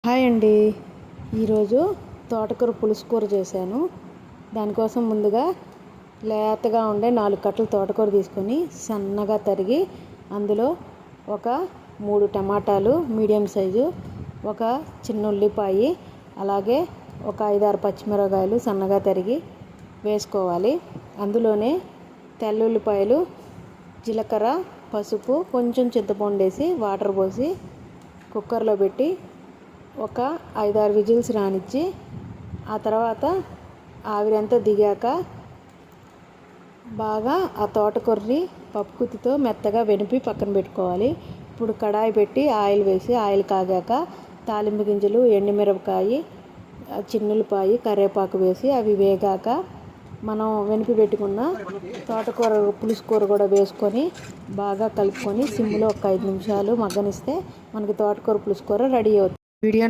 Hi అండి. ఈరోజు తోటకూర పులుసు కూర చేశాను. దానికోసం ముందుగా లేతగా ఉండే 4 కట్టలు తోటకూర తీసుకొని సన్నగా తరిగి అందులో ఒక 3 టమాటాలు మీడియం సైజు, ఒక చిన్న ఉల్లిపాయ, అలాగే ఒక 5-6 పచ్చిమిరపకాయలు సన్నగా తరిగి వేసుకోవాలి. అందులోనే తెల్లుల్లిపాయలు, జీలకర్ర, పసుపు, కొంచెం చింతపండు వేసి వాటర్ పోసి కుక్కర్లో పెట్టి ఒక 5-6 విజిల్స్ రానిచ్చి ఆ తర్వాత ఆవిరంతా దిగాక బాగా ఆ తోటకూరని పప్పుకుత్తితో మెత్తగా వెనిపి పక్కన పెట్టుకోవాలి. ఇప్పుడు కడాయి పెట్టి ఆయిల్ వేసి ఆయిల్ కాగాక తాలింపు గింజలు, ఎండుమిరపకాయ, చిన్నులపాయ, కరివేపాకు వేసి అవి వేగాక మనం వెనిపి పెట్టుకున్న తోటకూర పులుసు కూర కూడా వేసుకొని బాగా కలుపుకొని సిమ్లో ఒక 5 నిమిషాలు మగ్గనిస్తే మనకి తోటకూర పులుసు కూర రెడీ అవుతుంది. వీడియో